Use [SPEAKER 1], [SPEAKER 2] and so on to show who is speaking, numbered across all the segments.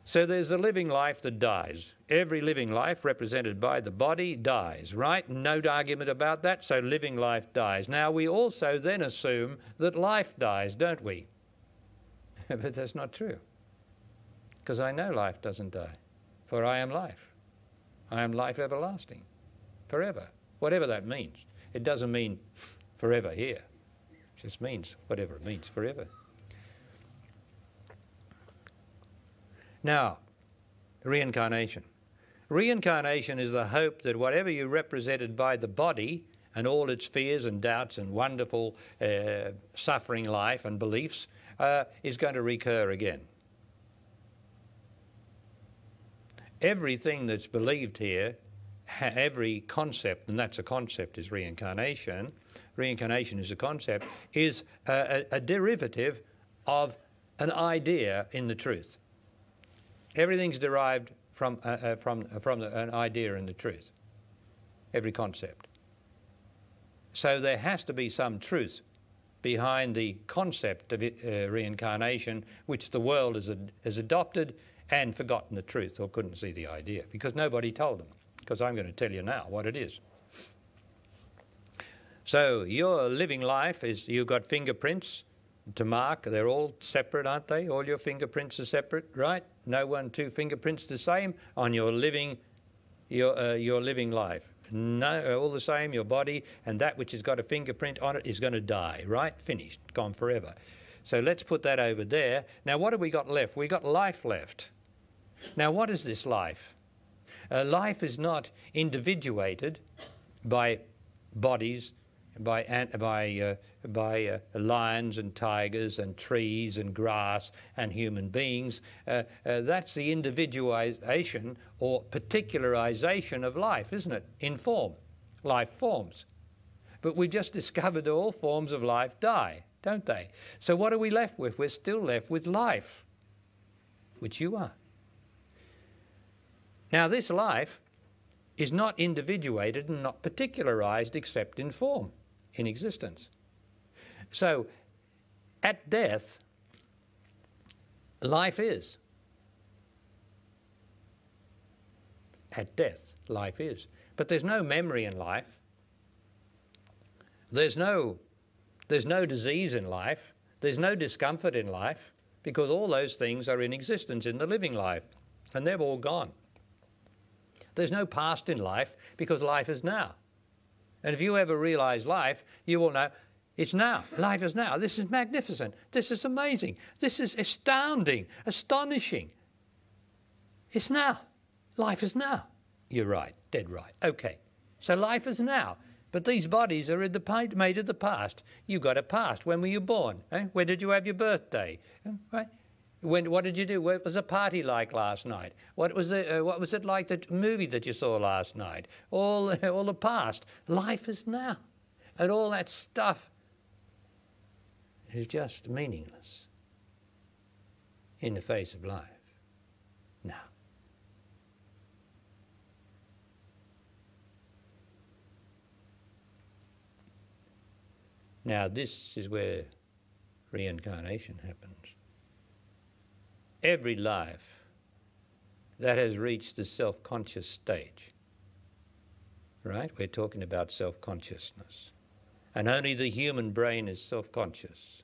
[SPEAKER 1] So there's the living life that dies. Every living life represented by the body dies, right? No argument about that, so living life dies. Now we also then assume that life dies, don't we? But that's not true. Because I know life doesn't die. For I am life. I am life everlasting. Forever. Whatever that means. It doesn't mean forever here. It just means whatever it means, forever. Now, reincarnation. Reincarnation is the hope that whatever you represented by the body and all its fears and doubts and wonderful suffering life and beliefs is going to recur again. Everything that's believed here, every concept, and that's a concept, is reincarnation. Reincarnation is a concept, is a derivative of an idea in the truth. Everything's derived from an idea in the truth, every concept. So there has to be some truth behind the concept of reincarnation, which the world has adopted and forgotten the truth or couldn't see the idea because nobody told them, because I'm going to tell you now what it is. So your living life is, you've got fingerprints to mark. They're all separate, aren't they? All your fingerprints are separate, right? No two fingerprints the same on your living life. No, all the same, your body, and that which has got a fingerprint on it is going to die, right? Finished, gone forever. So let's put that over there. Now what have we got left? We got life left. Now what is this life? Life is not individuated by bodies, by lions and tigers and trees and grass and human beings. That's the individualization or particularization of life, isn't it? In form. Life forms. But we just discovered that all forms of life die, don't they? So what are we left with? We're still left with life, which you are. Now this life is not individuated and not particularized except in form, in existence. So at death, life is. At death, life is. But there's no memory in life. There's no disease in life. There's no discomfort in life, because all those things are in existence in the living life, and they've all gone. There's no past in life, because life is now. And if you ever realize life, you will know it's now. Life is now. This is magnificent. This is amazing. This is astounding, astonishing. It's now. Life is now. You're right, dead right. Okay. So life is now. But these bodies are made of the past. You got a past. When were you born? When did you have your birthday? Right? What did you do? What was the party like last night? What was it like, the movie that you saw last night? All the past. Life is now. And all that stuff is just meaningless in the face of life. Now. Now this is where reincarnation happens. Every life that has reached the self-conscious stage, right? We're talking about self-consciousness. And only the human brain is self-conscious.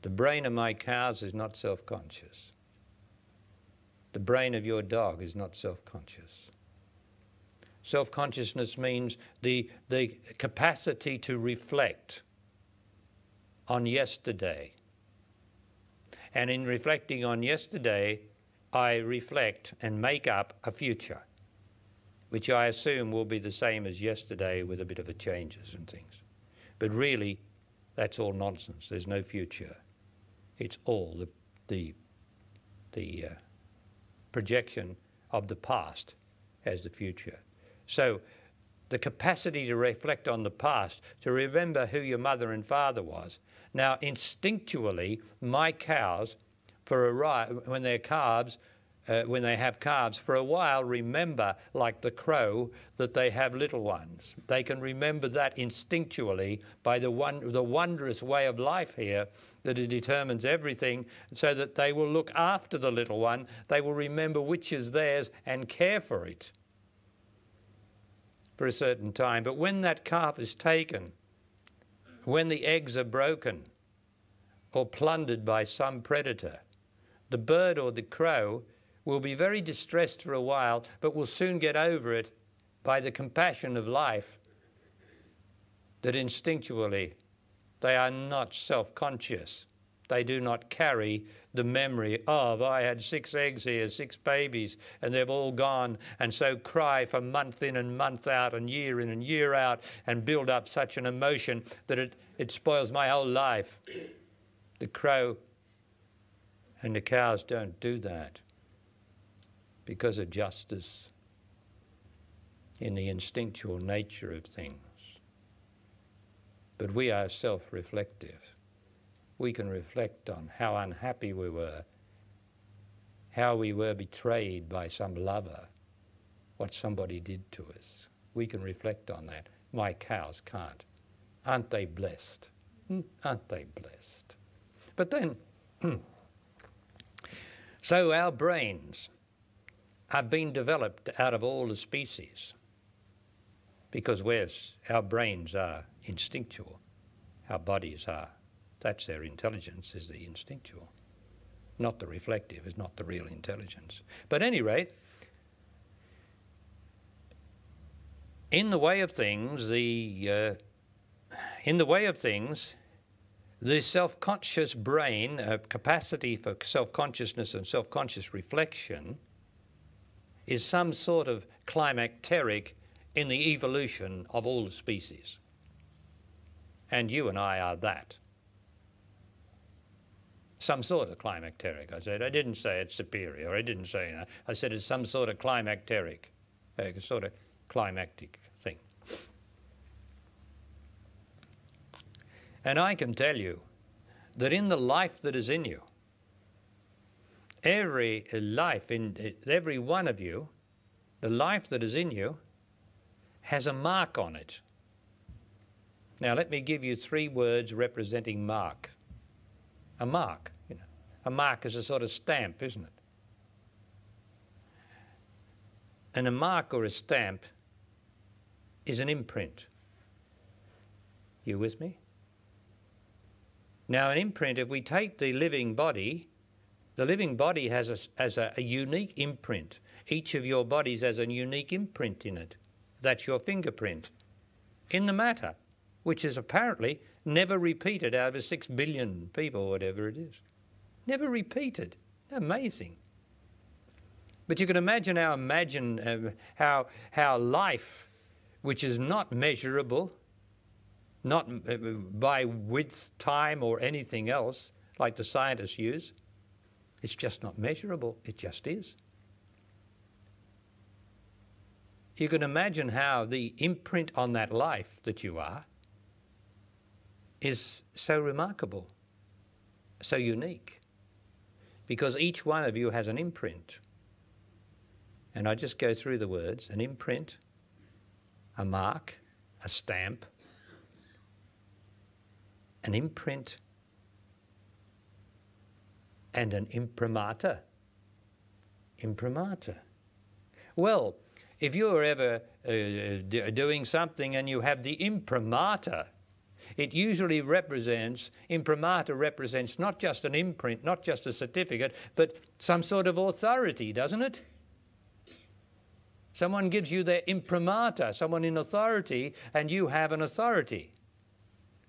[SPEAKER 1] The brain of my cows is not self-conscious. The brain of your dog is not self-conscious. Self-consciousness means the capacity to reflect on yesterday. And in reflecting on yesterday, I reflect and make up a future, which I assume will be the same as yesterday with a bit of a changes and things. But really, that's all nonsense. There's no future. It's all the projection of the past as the future. So the capacity to reflect on the past, to remember who your mother and father was. Now, instinctually, my cows, when they're calves, when they have calves, for a while remember, like the crow, that they have little ones. They can remember that instinctually by the wondrous way of life here, that it determines everything, so that they will look after the little one. They will remember which is theirs and care for it for a certain time. But when that calf is taken, when the eggs are broken or plundered by some predator, the bird or the crow will be very distressed for a while, but will soon get over it by the compassion of life, that instinctually they are not self-conscious. They do not carry the memory of, I had 6 eggs here, 6 babies, and they've all gone, and so cry for month in and month out and year in and year out and build up such an emotion that it spoils my whole life. The crow and the cows don't do that because of justice in the instinctual nature of things. But we are self-reflective. We can reflect on how unhappy we were, how we were betrayed by some lover, what somebody did to us. We can reflect on that. My cows can't. Aren't they blessed? Aren't they blessed? But then, so our brains have been developed out of all the species, because our brains are instinctual, our bodies are. That's their intelligence, is the instinctual. Not the reflective, is not the real intelligence. But at any rate, in the way of things, the self-conscious brain, capacity for self-consciousness and self-conscious reflection, is some sort of climacteric in the evolution of all the species. And you and I are that. Some sort of climacteric, I said. I didn't say it's superior. I didn't say that. I said it's some sort of climacteric, a sort of climactic thing. And I can tell you that in the life that is in you, every life in every one of you, the life that is in you has a mark on it. Now let me give you 3 words representing mark. A mark, you know. A mark is a sort of stamp, isn't it? And a mark or a stamp is an imprint. You with me? Now an imprint, if we take the living body has a unique imprint. Each of your bodies has a unique imprint in it. That's your fingerprint in the matter, which is apparently never repeated out of 6 billion people, whatever it is. Never repeated. Amazing. But you can imagine how life, which is not measurable, not by width, time, or anything else, like the scientists use, it's just not measurable. It just is. You can imagine how the imprint on that life that you are is so remarkable, so unique, because each one of you has an imprint. And I just go through the words: an imprint, a mark, a stamp, an imprint, and an imprimatur. Imprimatur. Well, if you're ever doing something and you have the imprimatur, it usually represents, imprimatur represents not just an imprint, not just a certificate, but some sort of authority, doesn't it? Someone gives you their imprimatur, someone in authority, and you have an authority.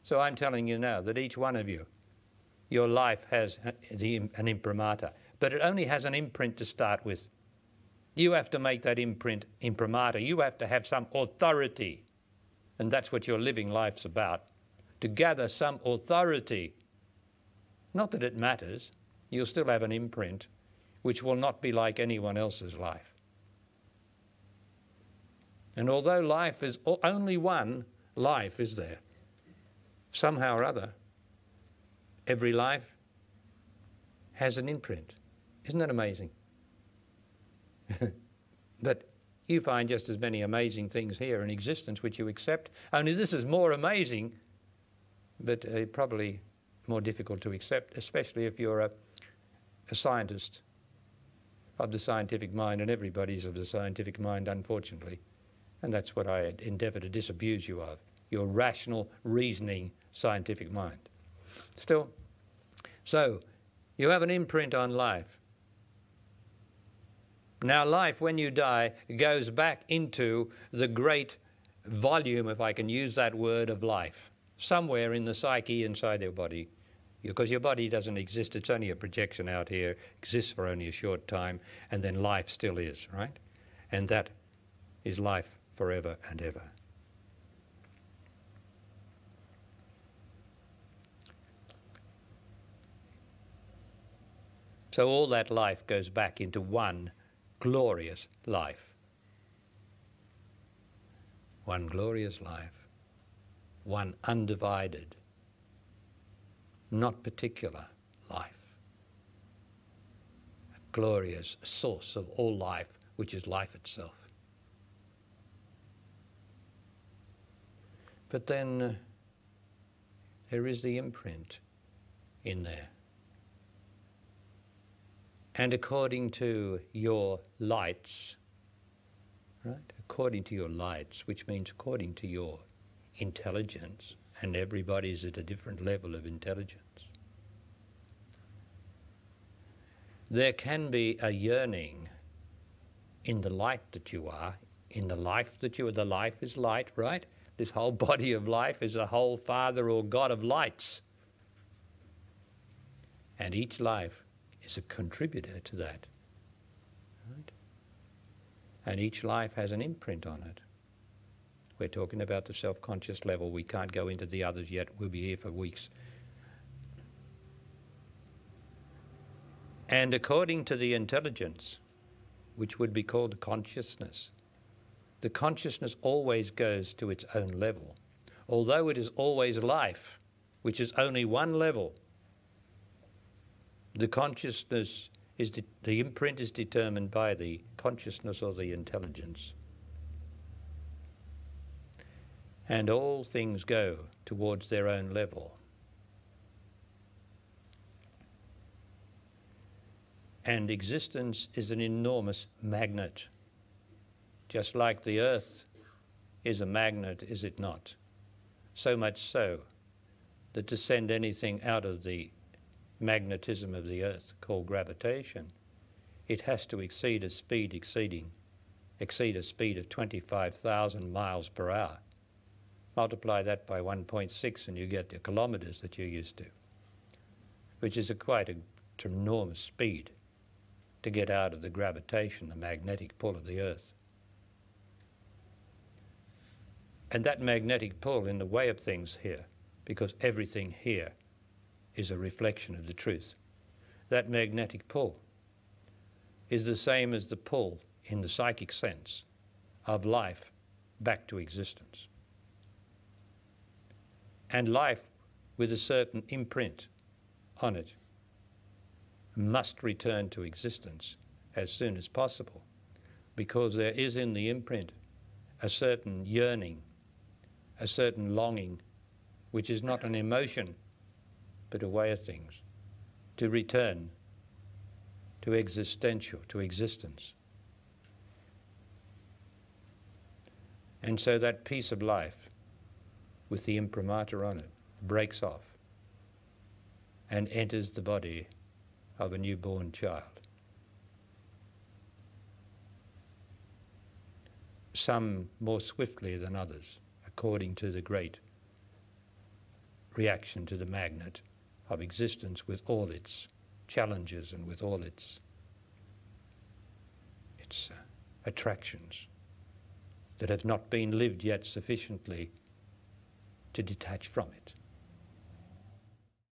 [SPEAKER 1] So I'm telling you now that each one of you, your life has an imprimatur, but it only has an imprint to start with. You have to make that imprint imprimatur. You have to have some authority, and that's what your living life's about. To gather some authority. Not that it matters. You'll still have an imprint which will not be like anyone else's life. And although life is only one life, is there? Somehow or other, every life has an imprint. Isn't that amazing? But you find just as many amazing things here in existence which you accept, only this is more amazing, but probably more difficult to accept, especially if you're a scientist of the scientific mind, and everybody's of the scientific mind, unfortunately. And that's what I endeavour to disabuse you of, your rational, reasoning, scientific mind. Still, so you have an imprint on life. Now life, when you die, goes back into the great volume, if I can use that word, of life, somewhere in the psyche inside your body. Because your body doesn't exist, it's only a projection out here, exists for only a short time, and then life still is, right? And that is life forever and ever. So all that life goes back into one glorious life. One glorious life. One undivided, not particular life. A glorious source of all life, which is life itself. But then there is the imprint in there. And according to your lights, right? According to your lights, which means according to your intelligence, and everybody's at a different level of intelligence, there can be a yearning in the light that you are, in the life that you are. The life is light, right? This whole body of life is a whole Father or God of lights. And each life is a contributor to that. Right? And each life has an imprint on it. We're talking about the self-conscious level. We can't go into the others yet. We'll be here for weeks. And according to the intelligence, which would be called consciousness, the consciousness always goes to its own level. Although it is always life, which is only one level, the consciousness is, the imprint is determined by the consciousness or the intelligence. And all things go towards their own level. And existence is an enormous magnet. Just like the earth is a magnet, is it not? So much so that to send anything out of the magnetism of the earth, called gravitation, it has to exceed a speed of 25,000 miles per hour. Multiply that by 1.6 and you get the kilometers that you're used to, which is quite an enormous speed to get out of the gravitation, the magnetic pull of the earth. And that magnetic pull in the way of things here, because everything here is a reflection of the truth, that magnetic pull is the same as the pull in the psychic sense of life back to existence. And life with a certain imprint on it must return to existence as soon as possible, because there is in the imprint a certain yearning, a certain longing, which is not an emotion, but a way of things, to return to existential, to existence. And so that piece of life with the imprimatur on it breaks off and enters the body of a newborn child. Some more swiftly than others, according to the great reaction to the magnet of existence with all its challenges and with all its attractions that have not been lived yet sufficiently to detach from it.